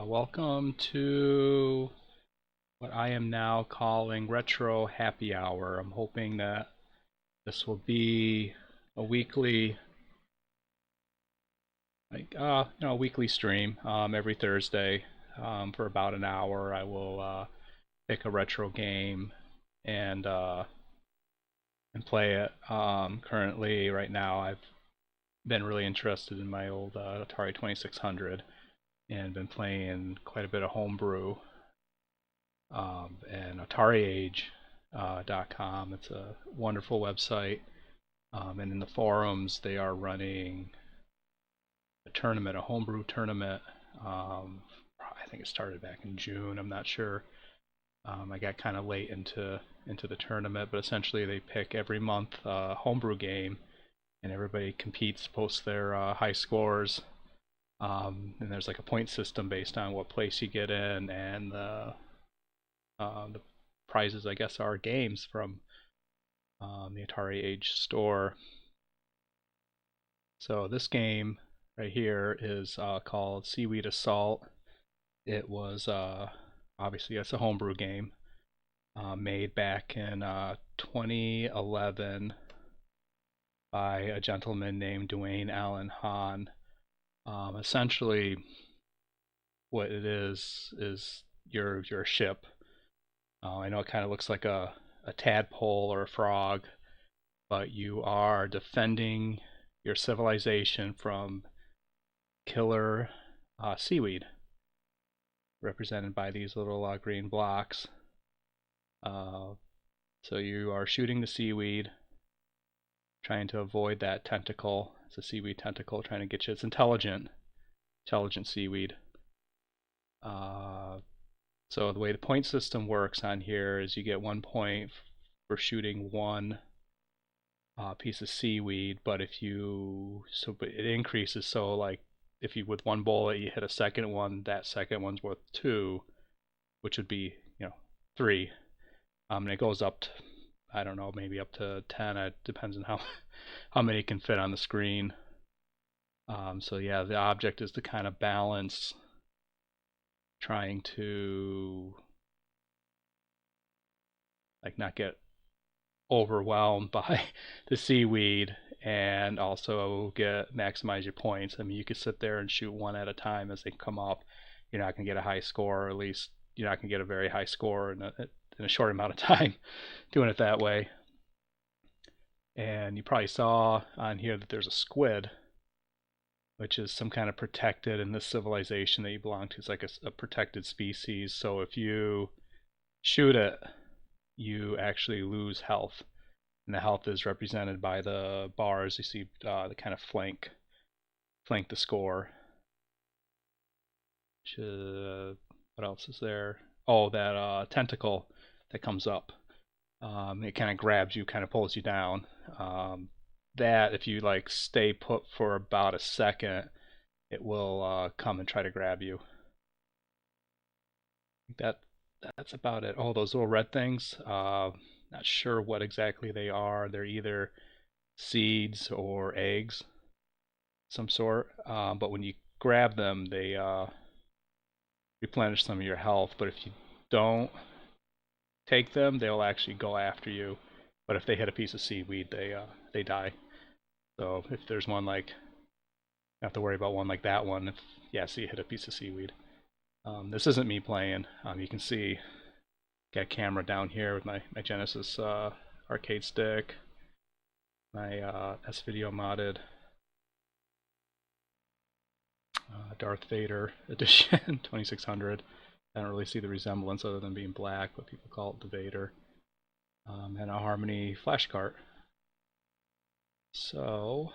Welcome to what I am now calling Retro Happy Hour. I'm hoping that this will be a weekly, weekly stream every Thursday for about an hour. I will pick a retro game and uh, and play it. Currently, right now, I've been really interested in my old Atari 2600 and been playing quite a bit of homebrew and AtariAge.com. It's a wonderful website, and in the forums they are running a tournament, a homebrew tournament. I think it started back in June. I'm not sure. I got kind of late into the tournament, but essentially they pick every month a homebrew game, and everybody competes, posts their high scores. And there's like a point system based on what place you get in, and the prizes, I guess, are games from the Atari Age store. So this game right here is called Seaweed Assault. It was obviously it's a homebrew game made back in 2011 by a gentleman named Duane Alan Hahn. Essentially, what it is you're a ship. I know it kind of looks like a tadpole or a frog, but you are defending your civilization from killer seaweed, represented by these little green blocks. So you are shooting the seaweed, trying to avoid that tentacle. It's a seaweed tentacle trying to get you. It's intelligent seaweed. So the way the point system works on here is you get 1 point for shooting one piece of seaweed, but but it increases. So like if you with one bullet you hit a second one, that second one's worth 2, which would be 3. And it goes up to, I don't know, maybe up to 10. It depends on how many can fit on the screen. So yeah, the object is to kind of balance, trying to like not get overwhelmed by the seaweed, and also maximize your points. I mean, you could sit there and shoot one at a time as they come up. You're not going to get a high score, or at least you're not going to get a very high score in a short amount of time doing it that way. And you probably saw on here that there's a squid, which is some kind of protected in this civilization that you belong to. It's like a protected species. So if you shoot it, you actually lose health. And the health is represented by the bars. You see the kind of flank the score. What else is there? Oh, that tentacle that comes up. It kind of grabs you, kind of pulls you down. That if you like stay put for about a second, it will come and try to grab you. That's about it. Oh, those little red things. Not sure what exactly they are. They're either seeds or eggs, some sort. But when you grab them, they replenish some of your health. But if you don't take them, they'll actually go after you. But if they hit a piece of seaweed, they die. So if there's one like, you have to worry about one like that one. So you hit a piece of seaweed. This isn't me playing. You can see, got a camera down here with my Genesis arcade stick, my S-Video modded Darth Vader edition 2600. I don't really see the resemblance other than being black, but people call it the Vader. And a Harmony flash cart. So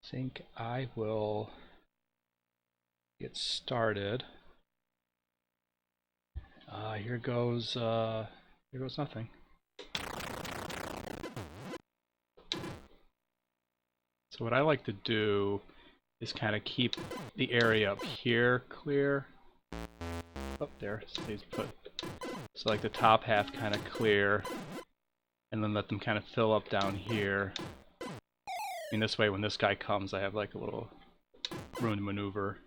I think I will get started. Here goes nothing. So what I like to do is kind of keep the area up here clear. Up there stays put. So like the top half kind of clear, and then let them kind of fill up down here. I mean, this way when this guy comes, I have like a little room to maneuver.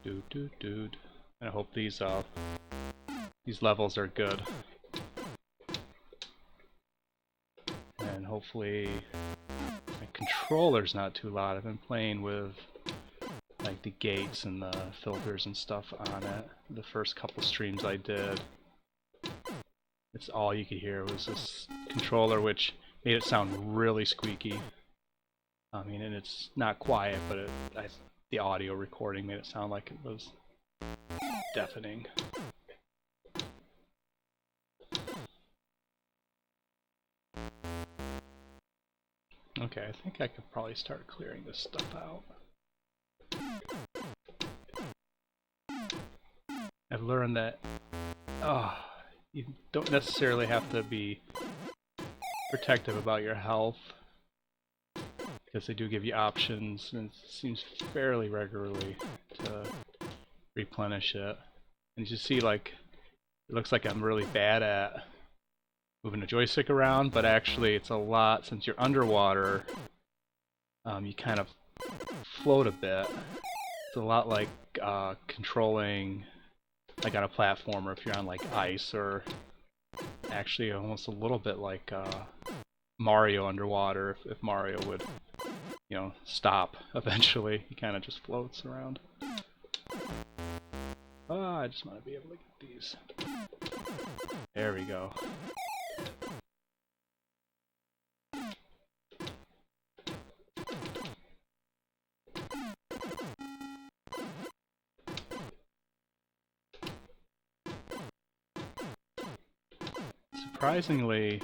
Dude. I hope these levels are good. And hopefully my controller's not too loud. I've been playing with like the gates and the filters and stuff on it. The first couple streams I did, it's all you could hear was this controller, which made it sound really squeaky. I mean, and it's not quiet, but the audio recording made it sound like it was deafening. Okay, I think I could probably start clearing this stuff out. I've learned that you don't necessarily have to be protective about your health, because they do give you options, and it seems fairly regularly to replenish it. And you see, like, it looks like I'm really bad at moving the joystick around, but actually it's a lot, since you're underwater, you kind of float a bit. It's a lot like controlling like on a platformer if you're on like ice, or actually almost a little bit like Mario underwater, if Mario would, you know, stop eventually. He kind of just floats around. I just want to be able to get these. There we go. Surprisingly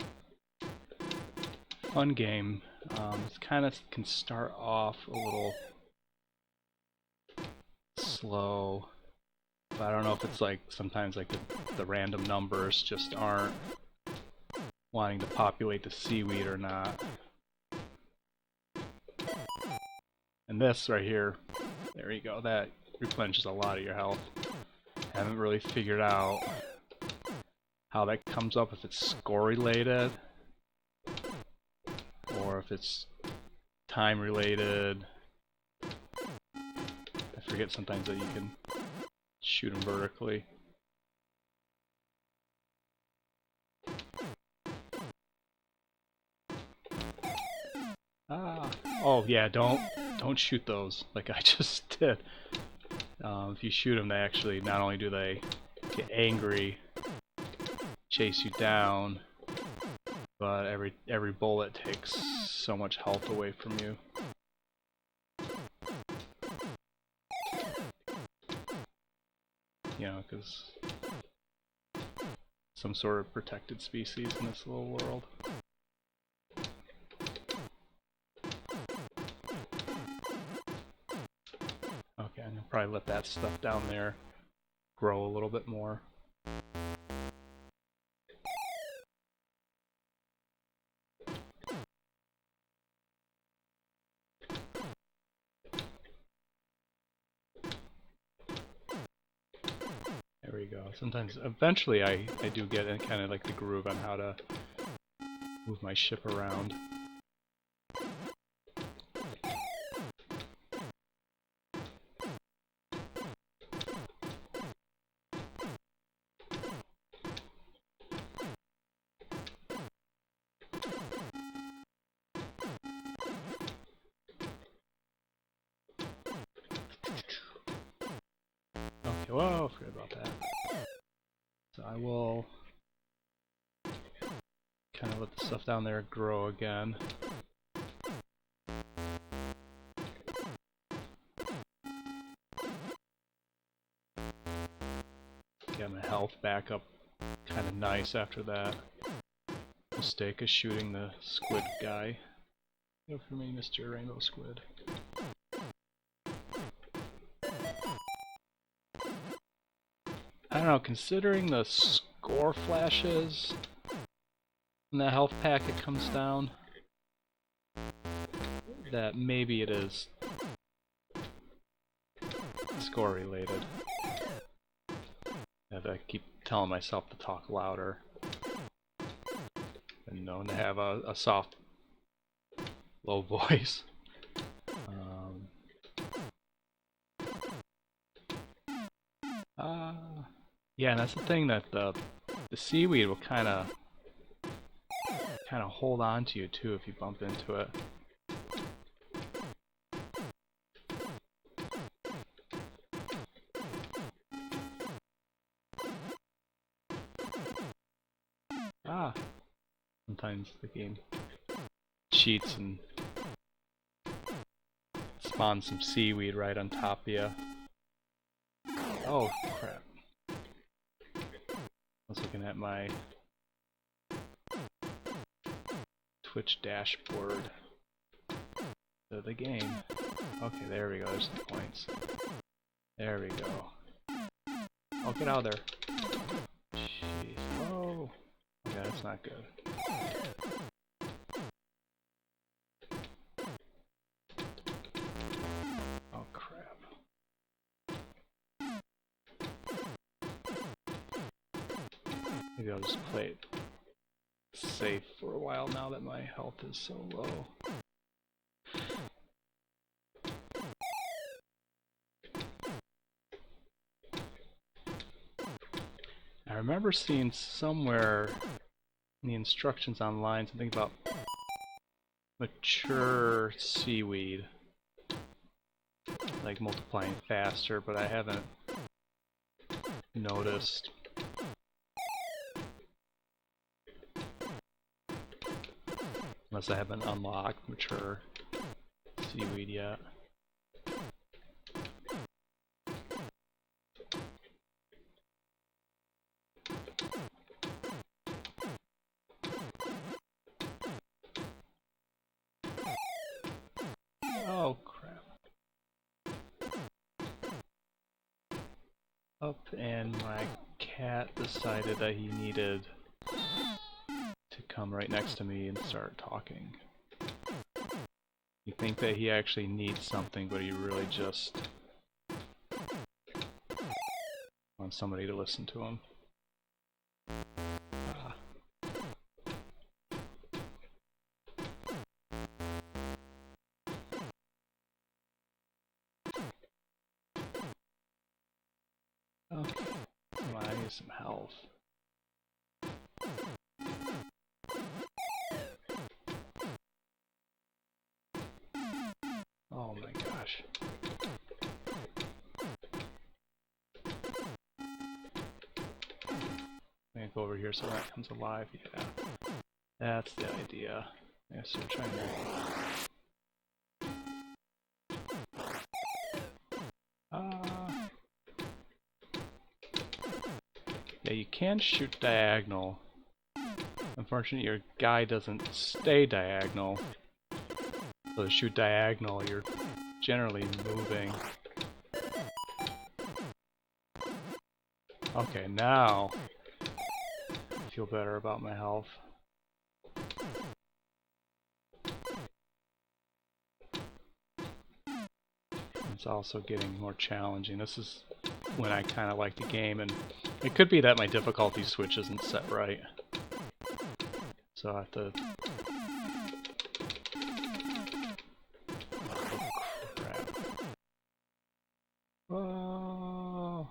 fun game. It kind of can start off a little slow, but I don't know if it's like sometimes like the random numbers just aren't wanting to populate the seaweed or not. And this right here, there you go, that replenishes a lot of your health. I haven't really figured out how that comes up, if it's score related or if it's time related. I forget sometimes that you can shoot them vertically. Oh yeah, don't shoot those like I just did. If you shoot them, they actually, not only do they get angry, chase you down, but every bullet takes so much health away from you. You know, because some sort of protected species in this little world. Okay, I'm gonna probably let that stuff down there grow a little bit more. There we go. Sometimes, eventually I do get in kind of like the groove on how to move my ship around. Okay, whoa, forget about that. So I will kind of let the stuff down there grow again. Get my health back up kind of nice after that mistake of shooting the squid guy. Go for me, Mr. Rainbow Squid. I don't know, considering the score flashes and the health packet comes down, that maybe it is score related. And I keep telling myself to talk louder and known to have a soft, low voice. Yeah, and that's the thing that the seaweed will kind of hold on to you too if you bump into it. Ah, sometimes the game cheats and spawns some seaweed right on top of you. Oh crap. I was looking at my Twitch dashboard of the game. Okay, there we go, there's some points. There we go. Oh, get out of there. Jeez. Whoa. Okay, that's not good. Oh crap. Maybe I'll just play it safe for a while now that my health is so low. I remember seeing somewhere in the instructions online something about mature seaweed, like multiplying faster, but I haven't noticed. Unless I haven't unlocked mature seaweed yet. Oh crap. Up, and my cat decided that he needed to come right next to me and start talking. You think that he actually needs something, but he really just wants somebody to listen to him. Oh, come on, I need some health. Oh my gosh. I'm gonna go over here so that comes alive. Yeah. That's the idea. Yeah, so we're trying to... Yeah, you can shoot diagonal. Unfortunately, your guy doesn't stay diagonal. So to shoot diagonal, you're generally moving. Okay, now I feel better about my health. It's also getting more challenging. This is when I kind of like the game, and it could be that my difficulty switch isn't set right. So I have to... Oh, crap. Oh.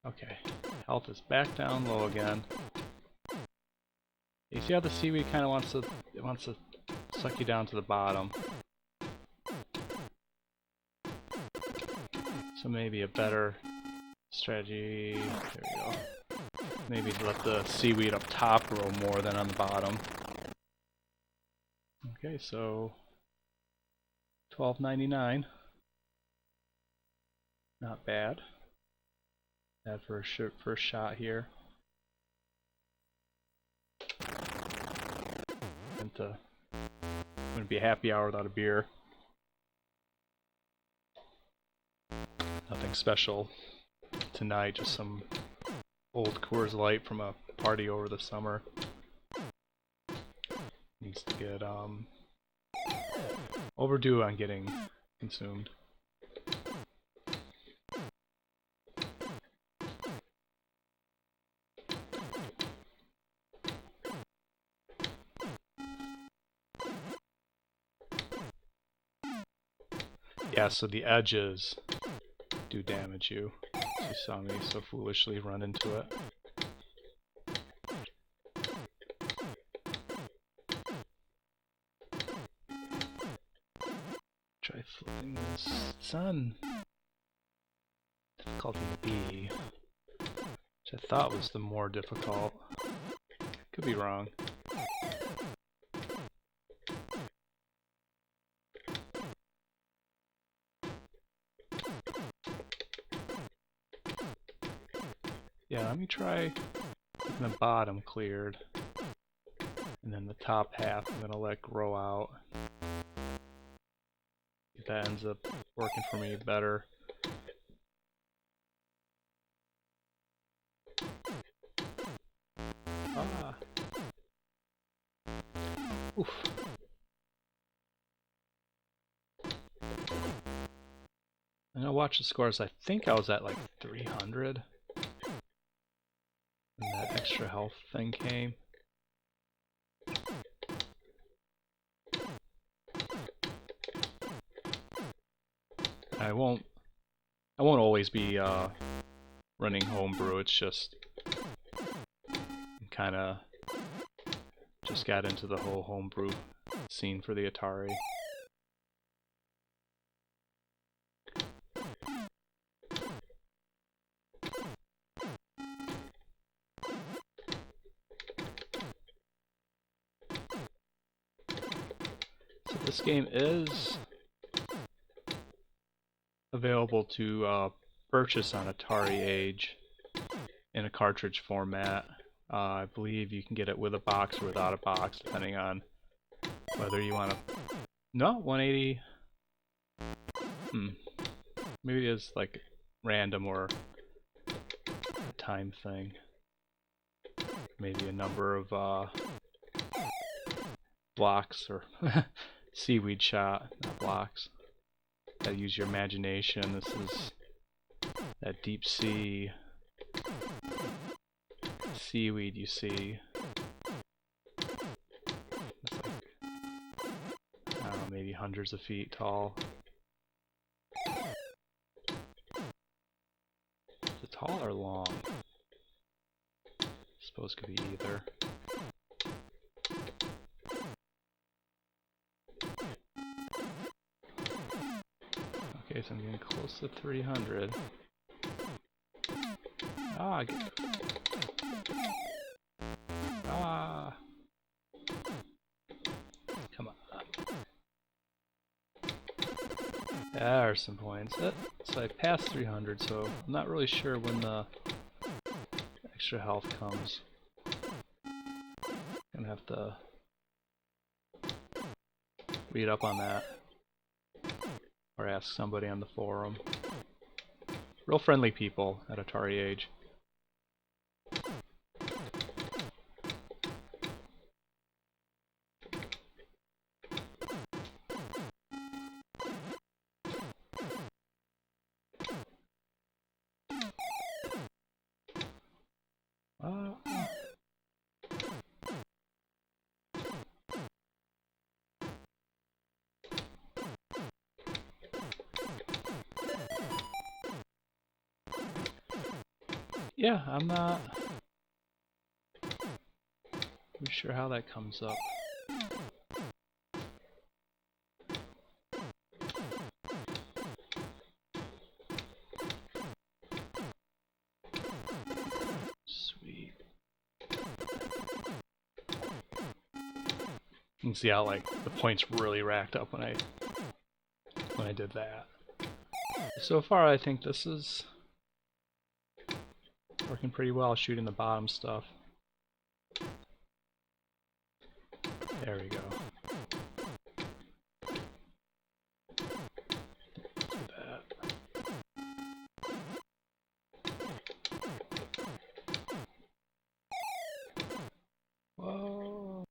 Okay, health is back down low again. You see how the seaweed kind of wants to suck you down to the bottom. So maybe a better strategy, there we go. Maybe let the seaweed up top grow more than on the bottom. Okay, so $12.99. Not bad. That for a first shot here. Wouldn't be a happy hour without a beer. Nothing special tonight, just some old Coors Light from a party over the summer. Needs to get overdue on getting consumed. Yeah, so the edges do damage you. You saw me so foolishly run into it. Try flipping this. It's on difficulty B, which I thought was the more difficult. Could be wrong. Yeah, let me try getting the bottom cleared. And then the top half I'm going to let grow out. If that ends up working for me better. Ah. Oof. I'm gonna watch the scores. I think I was at like 300 when that extra health thing came. I won't always be running Homebrew. It's just kind of just got into the whole Homebrew scene for the Atari. So this game is available to purchase on Atari Age in a cartridge format. I believe you can get it with a box or without a box, depending on whether you want to... No, 180... Maybe it is like random or a time thing. Maybe a number of blocks or seaweed shot, not blocks. Gotta use your imagination. This is that deep sea seaweed you see. It's like, I don't know, maybe hundreds of feet tall. Is it tall or long? I suppose it could be either. Okay, so I'm getting close to 300. Ah, ah! Come on. There are some points. So I passed 300, so I'm not really sure when the extra health comes. Gonna have to read up on that. Or ask somebody on the forum. Real friendly people at Atari Age. Yeah, I'm not really sure how that comes up. Sweet. You can see how like the points really racked up when I did that. So far I think this is working pretty well, shooting the bottom stuff. There we go. Do that. Whoa.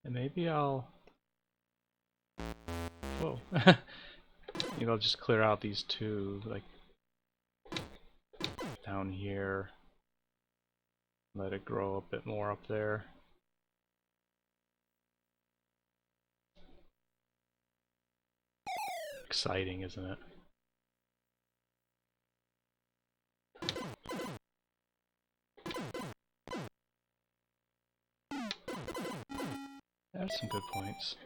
And maybe I'll Whoa. Maybe I'll just clear out these two, like down here. Let it grow a bit more up there. Exciting, isn't it? That's some good points.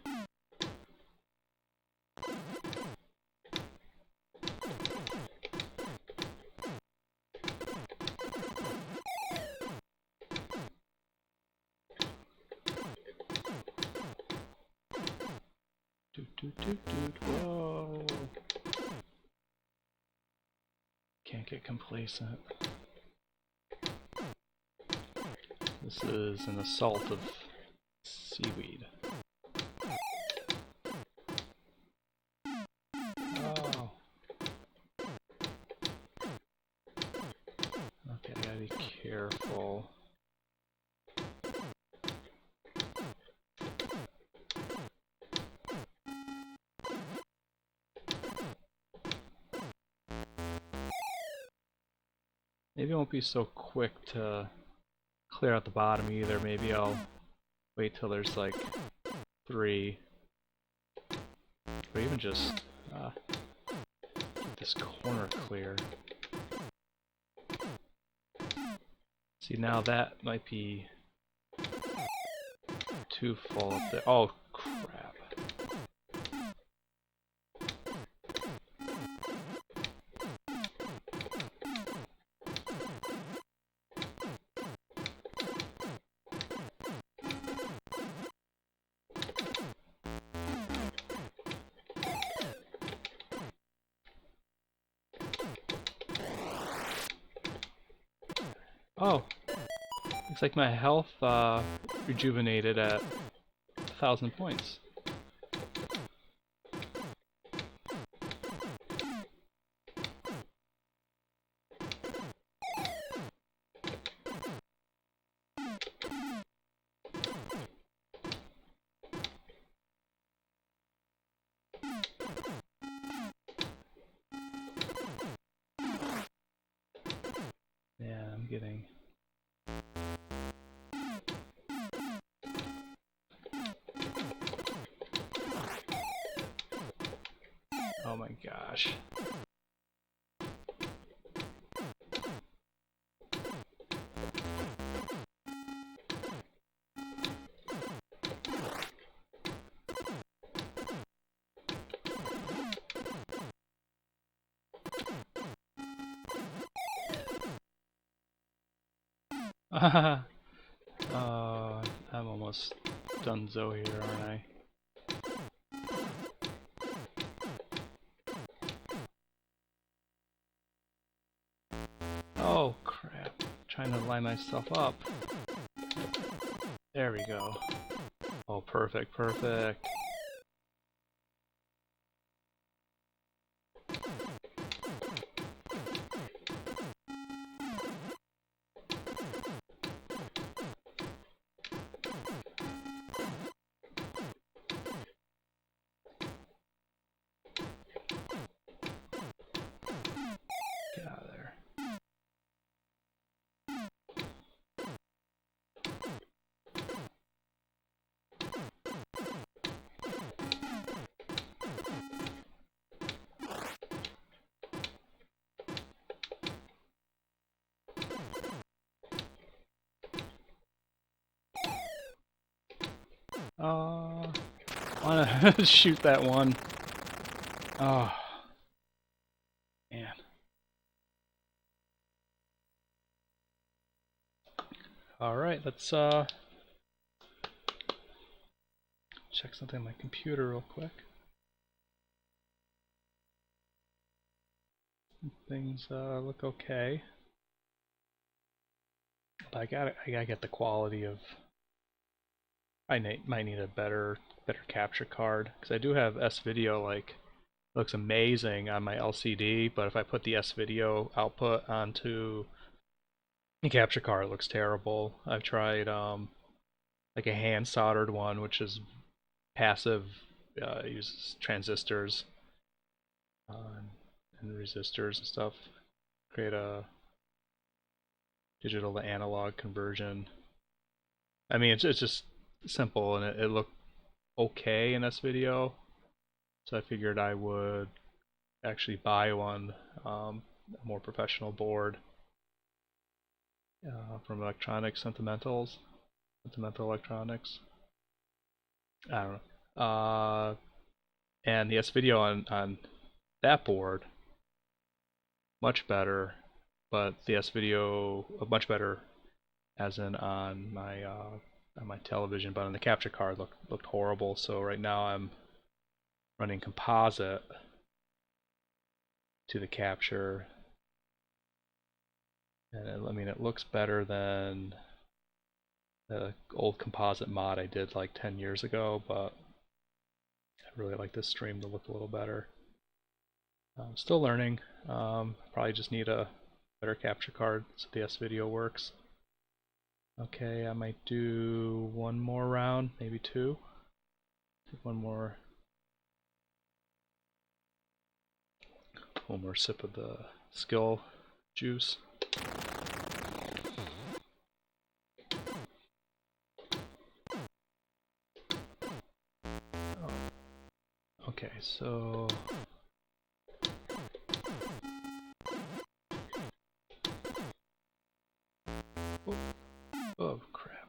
Whoa. Can't get complacent. This is an assault of seaweed. Oh. Okay, I gotta be careful. Maybe I won't be so quick to clear out the bottom either. Maybe I'll wait till there's like 3. Or even just keep this corner clear. See, now that might be too full up there. Oh, crap. Oh, looks like my health rejuvenated at 1,000 points. Yeah, I'm getting... Oh my gosh. I'm almost donezo here, aren't I? Oh crap, trying to line myself up. There we go. Oh, perfect, perfect. Get out of there. Wanna shoot that one. Oh, man. Alright, let's check something on my computer real quick. Things look okay. But I gotta get the quality of... I might need a better capture card, because I do have S-Video, like, it looks amazing on my LCD, but if I put the S-Video output onto the capture card, it looks terrible. I've tried like a hand soldered one, which is passive uses transistors and resistors and stuff. Create a digital to analog conversion. I mean, it's just simple, and it looked okay in this video, so I figured I would actually buy one, a more professional board from Sentimental Electronics. I don't know. And the S-Video on that board, much better, but the S-Video much better as in on my television, but on the capture card looked horrible. So right now I'm running composite to the capture, and I mean it looks better than the old composite mod I did like 10 years ago, but I really like this stream to look a little better. I'm still learning. Probably just need a better capture card so the S-Video works. Okay, I might do one more round, maybe two. Take one more sip of the skill juice. Okay, so oh crap.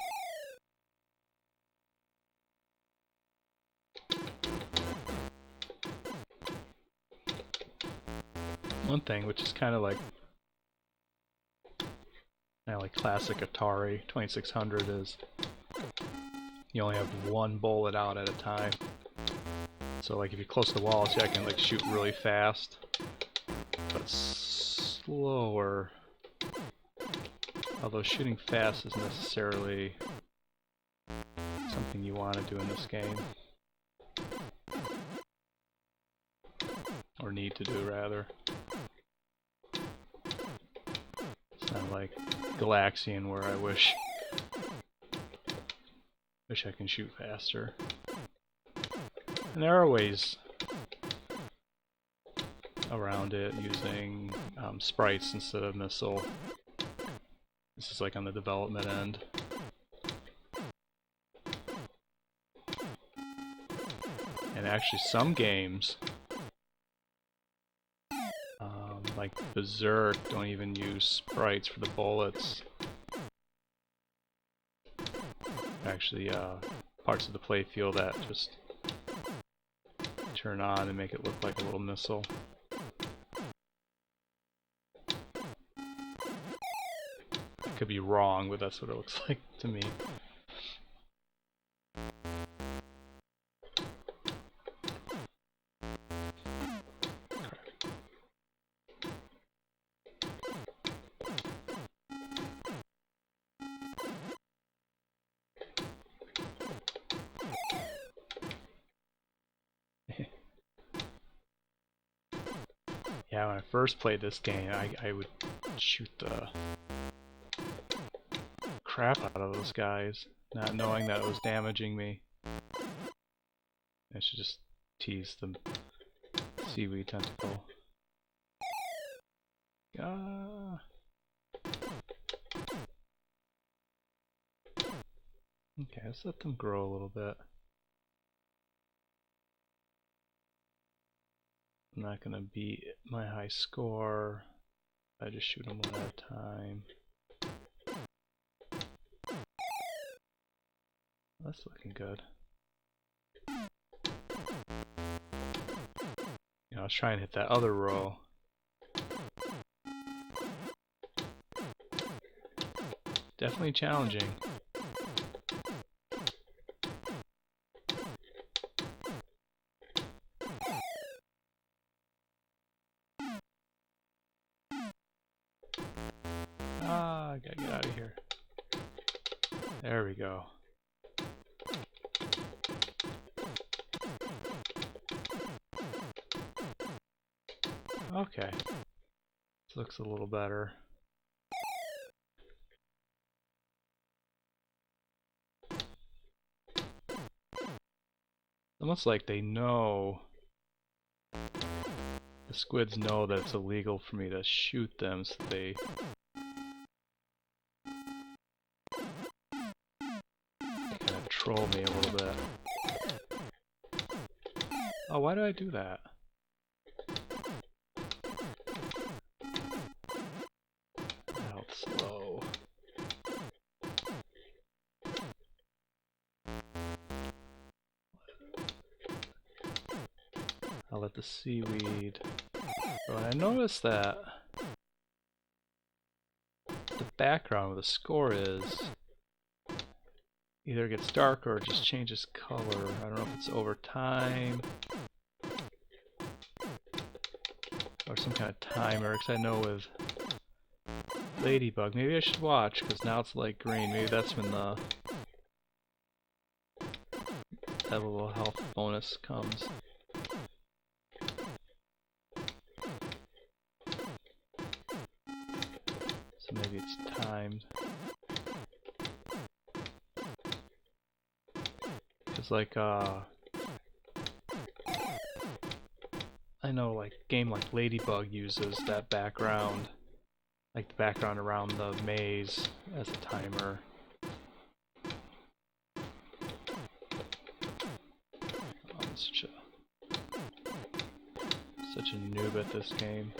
One thing which is kind of like classic Atari 2600 is you only have one bullet out at a time. So like if you're close to the wall, see I can like shoot really fast, but slower. Although shooting fast is necessarily something you want to do in this game. Or need to do, rather. It's not like Galaxian where I wish I can shoot faster. And there are ways around it using sprites instead of missile. This is like on the development end. And actually some games, like Berserk, don't even use sprites for the bullets. Actually, parts of the playfield that just turn on and make it look like a little missile. I could be wrong, but that's what it looks like to me. Yeah, when I first played this game, I would shoot the crap out of those guys, not knowing that it was damaging me. I should just tease the seaweed tentacle. Okay, let's let them grow a little bit. I'm not gonna beat my high score. I just shoot them one at a time. That's looking good. You know, I was trying to hit that other row. Definitely challenging. I gotta get out of here. There we go. Okay. This looks a little better. almost like they know, the squids know that it's illegal for me to shoot them, so they kind of troll me a little bit. Oh, why did I do that? Health slow. I'll let the seaweed. Oh, and I noticed that the background of the score is either it gets darker or it just changes color. I don't know if it's over time or some kind of timer, because I know with Ladybug, maybe I should watch, because now it's light green. Maybe that's when that little health bonus comes. So maybe it's timed. Because like I know like a game like Ladybug uses that background, like the background around the maze, as a timer. I'm such a noob at this game.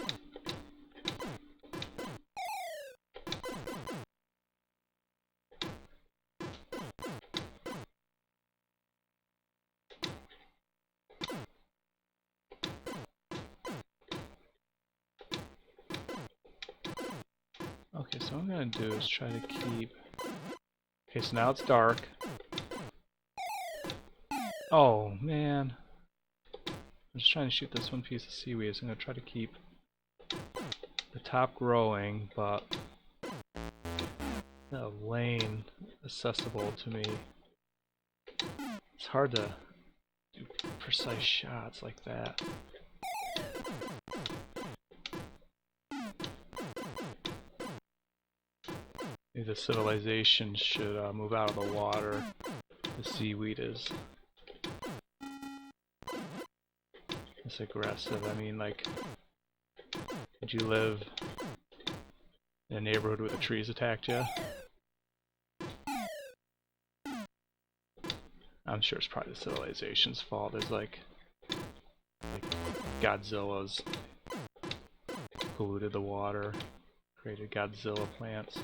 Okay, so what I'm gonna do is try to keep... Okay, so now it's dark. Oh, man. I'm just trying to shoot this one piece of seaweed, so I'm gonna try to keep the top growing, but the lane accessible to me. It's hard to do precise shots like that. Maybe the civilization should move out of the water. The seaweed is aggressive. I mean, like, would you live in a neighborhood where the trees attacked you? I'm sure it's probably the civilization's fault. There's like Godzilla's polluted the water, created Godzilla plants.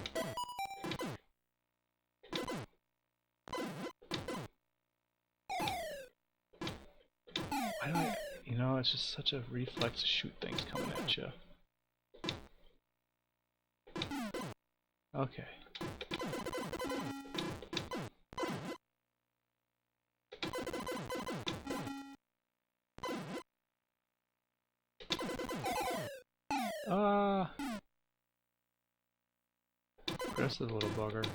Why do I, you know, it's just such a reflex to shoot things coming at you. Okay. Aggressive little bugger.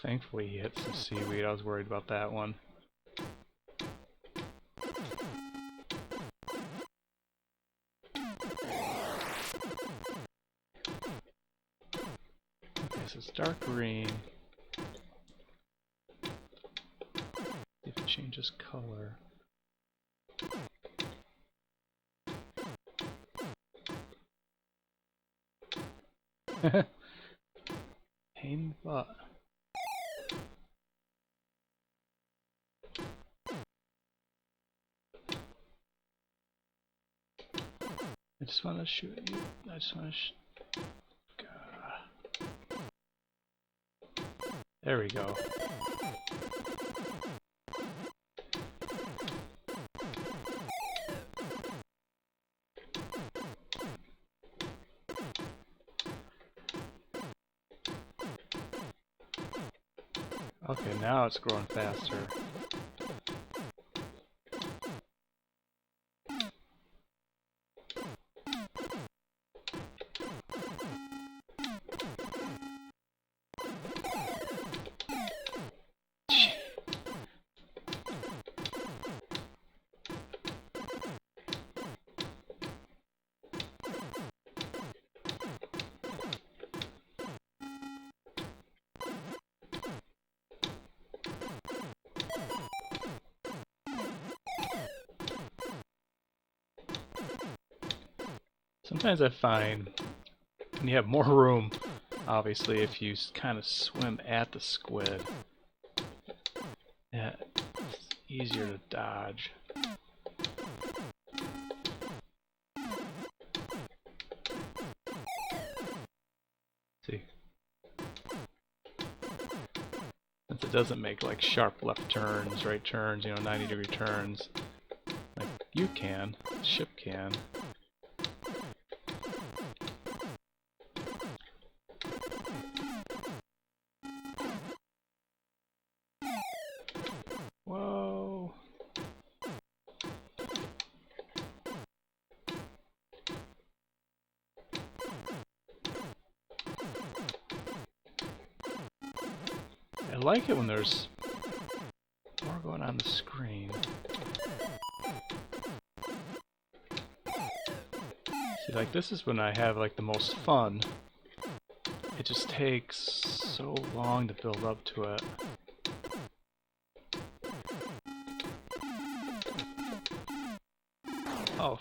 Thankfully he hit some seaweed. I was worried about that one. Okay, so it's dark green. If it changes color. Pain in the butt. I just want to shoot you. I just want to There we go. Okay, now it's growing faster. Sometimes I find when you have more room, obviously, if you kind of swim at the squid, yeah, it's easier to dodge. See, since it doesn't make like sharp left turns, right turns, you know, 90-degree turns, like you can, the ship can. Whoa. I like it when there's more going on the screen. See, like this is when I have like the most fun. It just takes so long to build up to it. Oh.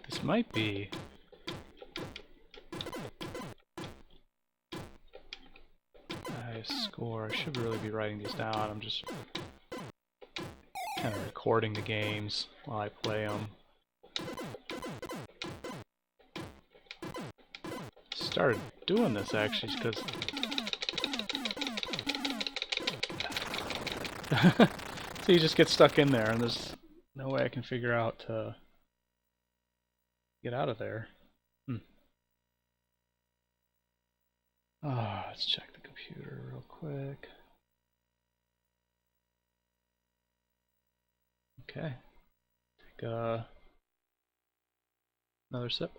This might be nice score. I should really be writing these down. I'm just kind of recording the games while I play them. Started doing this actually because so you just get stuck in there and there's no way I can figure out to get out of there. Let's check the computer real quick. Okay. Take another sip.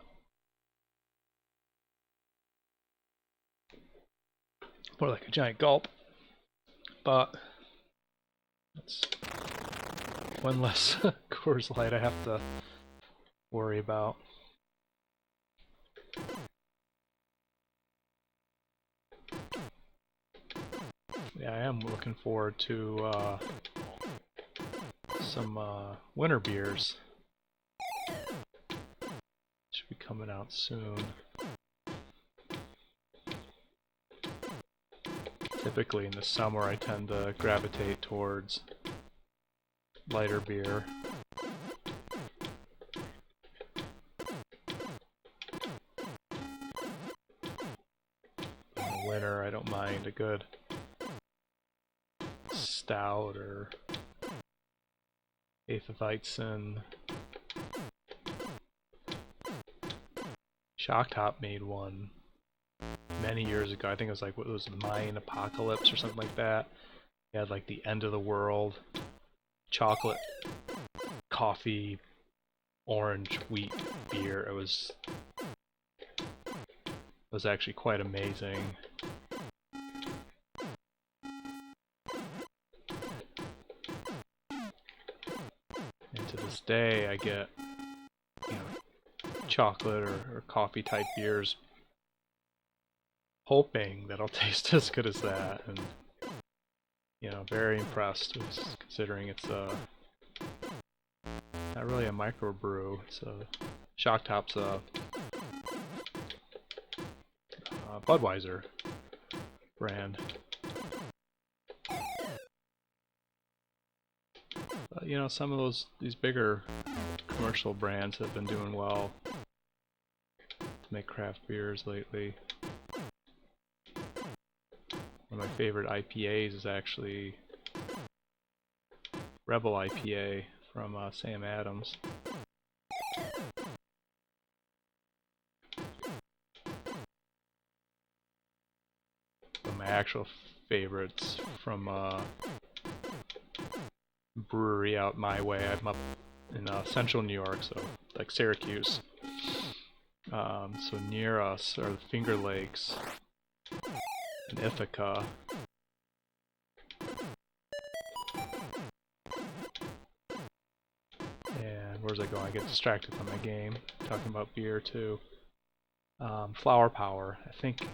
More like a giant gulp. But that's one less Coors Light I have to worry about. Yeah, I am looking forward to some winter beers. Should be coming out soon. Typically in the summer I tend to gravitate towards lighter beer. In the winter I don't mind a good stout or Hefeweizen. Shock Top made one many years ago. I think it was like, what was the Mayan Apocalypse or something like that. It had like the end of the world chocolate, coffee, orange, wheat beer. It was actually quite amazing. And to this day I get, you know, chocolate or coffee type beers hoping that I'll taste as good as that, and you know, very impressed with, considering it's not really a microbrew. It's a Shock Top's a Budweiser brand. But, you know, some of these bigger commercial brands have been doing well to make craft beers lately. One of my favorite IPAs is actually Rebel IPA from Sam Adams. But my actual favorites from brewery out my way. I'm up in central New York, so like Syracuse. So near us are the Finger Lakes and Ithaca. And where's I going? I get distracted from my game. Talking about beer too. Flower Power. I think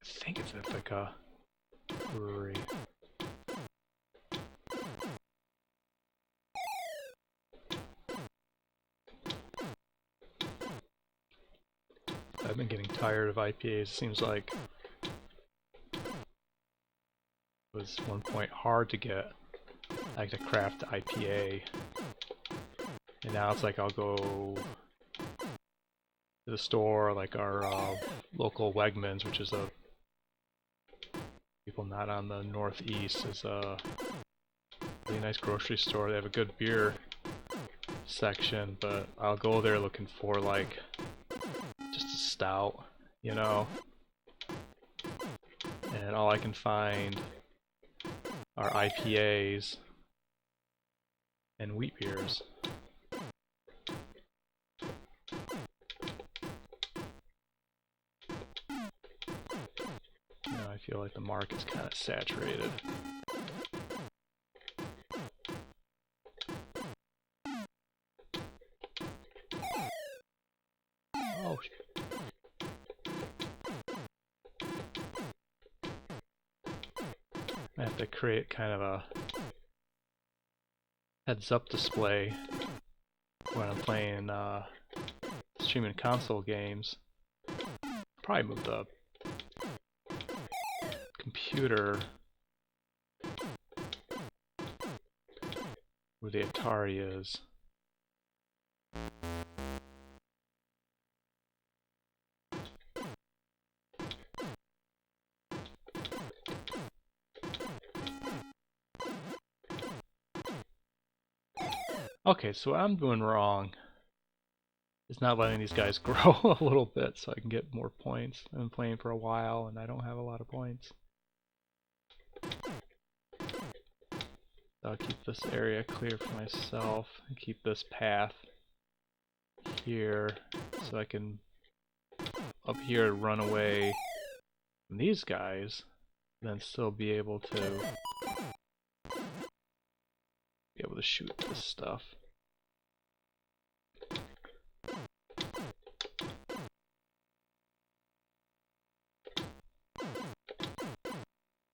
it's Ithaca Brewery. I've been getting tired of IPAs. It seems like it was at one point hard to get like a craft IPA, and now it's like I'll go to the store, like our local Wegmans, which is a people not on the northeast, is a really nice grocery store. They have a good beer section, but I'll go there looking for like just a stout, you know, and all I can find are IPAs and wheat beers. Now I feel like the market's kind of saturated. Oh, I have to create kind of a heads-up display when I'm playing streaming console games. Probably move the computer where the Atari is. Okay, so what I'm doing wrong is not letting these guys grow a little bit so I can get more points. I've been playing for a while and I don't have a lot of points. I'll keep this area clear for myself and keep this path here so I can up here run away from these guys and then still be able to shoot this stuff.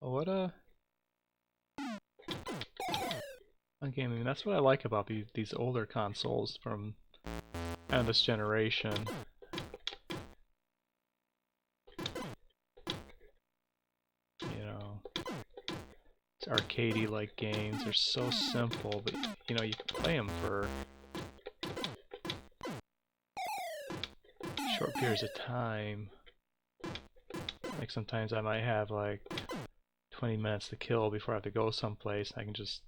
What a game. I mean, that's what I like about these older consoles from kind of this generation. You know, it's arcadey like games. They're so simple, but you know, you can play them for short periods of time. Like sometimes I might have like 20 minutes to kill before I have to go someplace. I can just,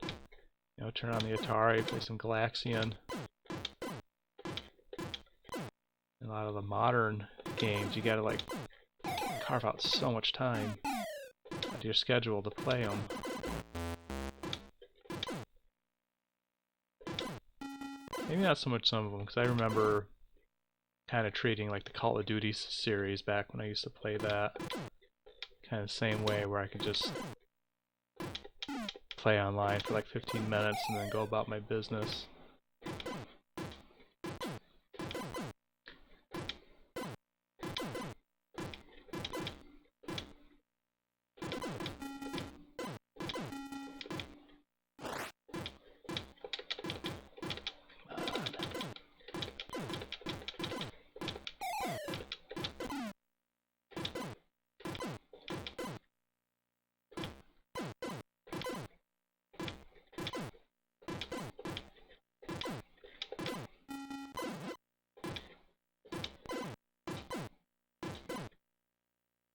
you know, turn on the Atari, play some Galaxian. A lot of the modern games, you gotta like carve out so much time out of your schedule to play them. Maybe not so much some of them, because I remember kind of treating like the Call of Duty series back when I used to play that kind of the same way, where I could just play online for like 15 minutes and then go about my business.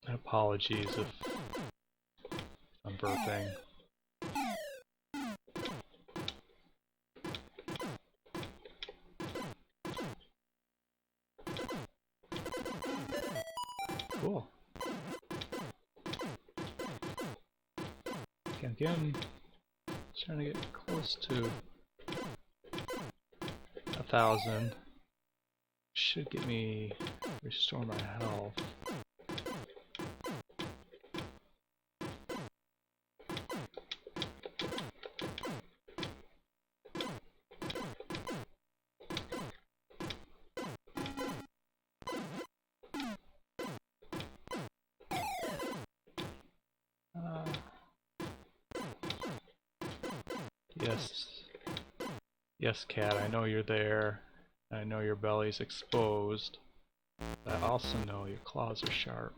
Apologies if burping. Cool. Again, trying to get close to 1,000. Should get me restore my health. Yes. Yes, cat, I know you're there. I know your belly's exposed. But I also know your claws are sharp.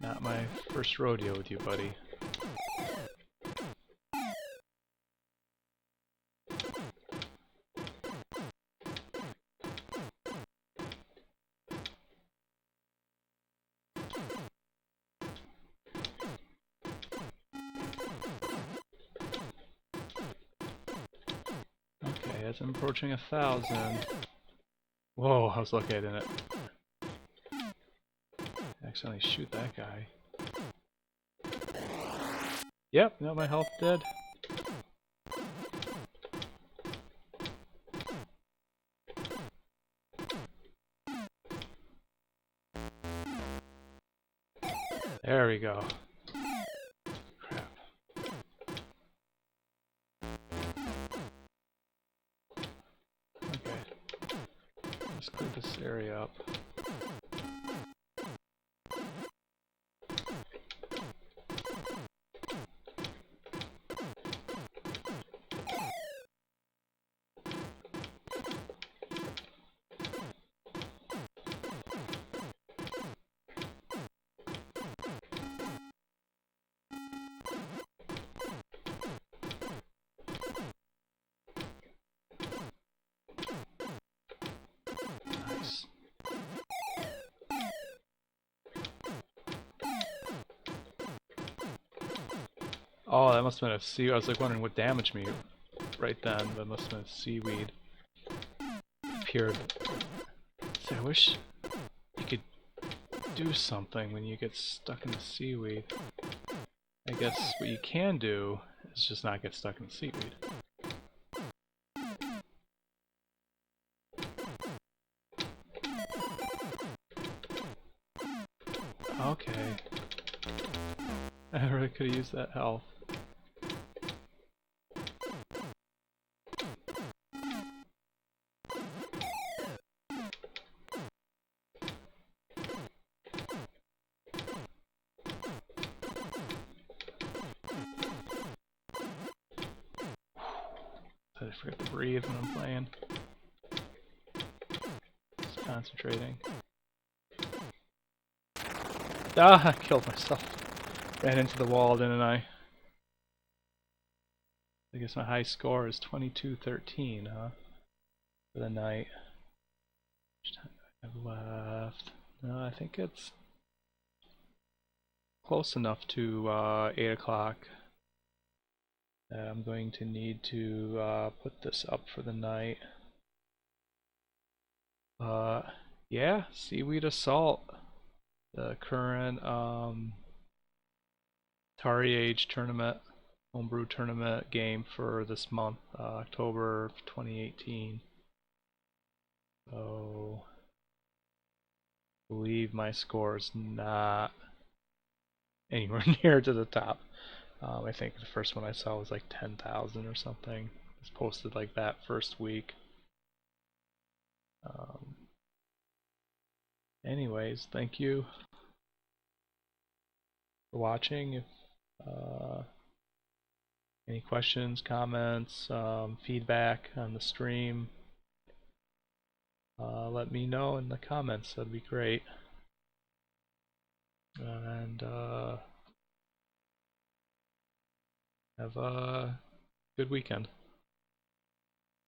Not my first rodeo with you, buddy. Okay, as I'm approaching 1,000. Whoa, I was lucky I didn't accidentally shoot that guy. Yep, no, my health dead. There we go. Crap. Okay. Let's clear this area up. Nice. Oh, that must have been a seaweed. I was like wondering what damaged me right then. That must have been a seaweed. Appeared. See, I wish you could do something when you get stuck in the seaweed. I guess what you can do is just not get stuck in the seaweed. Okay. I really could have used that health. I forget to breathe when I'm playing. Just concentrating. Ah, I killed myself. Ran into the wall, didn't I? I guess my high score is 22-13, huh? For the night. How much time do I have left? No, I think it's close enough to 8 o'clock. I'm going to need to put this up for the night. Yeah, Seaweed Assault. The current Atari Age tournament, homebrew tournament game for this month, October 2018. So, I believe my score is not anywhere near to the top. I think the first one I saw was like 10,000 or something. It was posted like that first week. Anyways, thank you for watching. If any questions, comments, feedback on the stream, let me know in the comments. That'd be great. And have a good weekend.